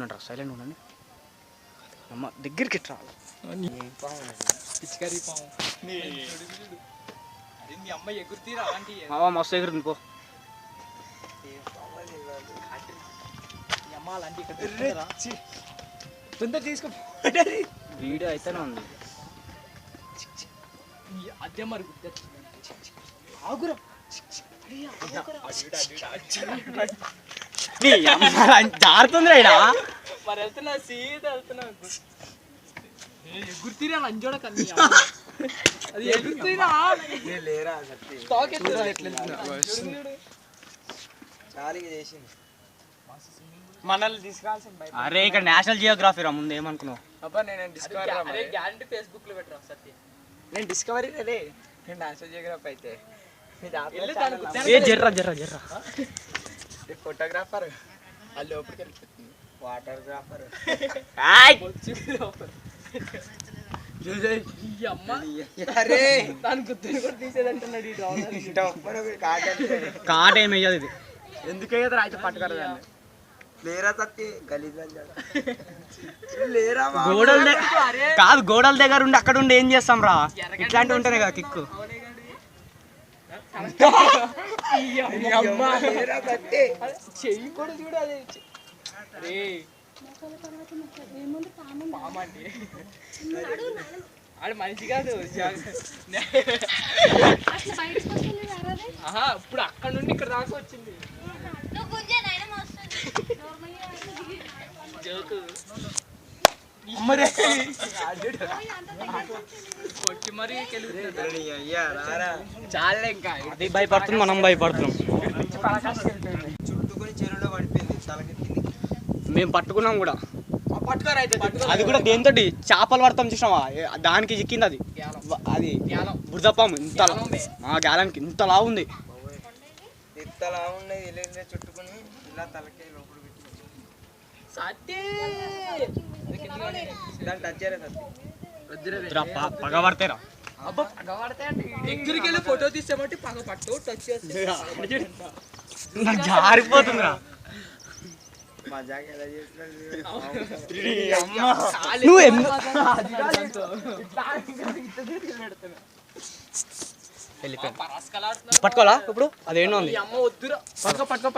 ఉండండి సైలెంట్ ఉండండి అమ్మ దగ్గరికి రావాలి పిచ్చికరీ పాము మీ అమ్మాయి ఎగురుతీరా అలాంటి మస్తు ఎగురుతుంది పో అమ్మ అలాంటి తొందర తీసుకో వీడియో అయితేనే ఉంది అదే మరి ఆగురా జారుతుంది రైడా మరి వెళ్తున్నా సీదా వెళ్తున్నా ఎగురుతీరా లంజోడ కన్నీ అది ఎగురుతీరా లేరా చాలీగా చేసింది మనల్ని తీసుకురాల్సింది అరే ఇక్కడ నేషనల్ జియోగ్రఫీ రా ముందు ఏమనుకున్నావు అబ్బా నేను డిస్కవరీ గ్యారంటీ ఫేస్బుక్ లో పెట్టరా సత్య నేను డిస్కవరీ రే నేను నేషనల్ జియోగ్రఫీ అయితే ఏ జర్రా జర్రా జర్రా ఫోటోగ్రాఫర్ అది లోపలికి వెళ్ళిపోతుంది వాటర్గ్రాఫర్ అరే దాని గుర్తుని కూడా తీసేదంటున్నాడు కాట ఏమి వేయదు ఇది ఎందుకు అయ్యేది అయితే పట్టుకరా లేరా తత్తి గలీజ్ లేరా గోడల కాదు గోడల దగ్గర ఉండి అక్కడ ఉండి ఏం చేస్తాం రా ఇట్లాంటివి ఉంటేనే కదా కిక్కు చెయ్యి కూడా చూడు అది ఆడు మనిషి కాదు ఇప్పుడు అక్కడ నుండి ఇక్కడ దాకా వచ్చింది కొట్టి మరీ చాలా ఇంకా అది భయపడుతుంది మనం భయపడుతున్నాం చుట్టుకొని చెరువులో పడిపోయింది తలకెత్తింది మేము పట్టుకున్నాం కూడా పట్టుకోరైతే అది కూడా దేంతో చేపలు పడతాం చూసినావా దానికి చిక్కింది అది అది బురదపాము ఇంతలా గ్యాలానికి ఇంతలా ఉంది ఇంతలా ఉన్నది ఇలా చుట్టుకొని ఇలా తలకి లోపల దాన్ని టచ్ చేయలేదు పగబడతారా దగ్గరికి వెళ్ళి ఫోటో తీసామంటే పగ పట్టు టచ్ చేస్తే జారిపోతుందిరా మజాక్ ఎలా పట్టుకోవాలా ఇప్పుడు అదేంటో ఉంది అమ్మ వద్దురా పట్టుకో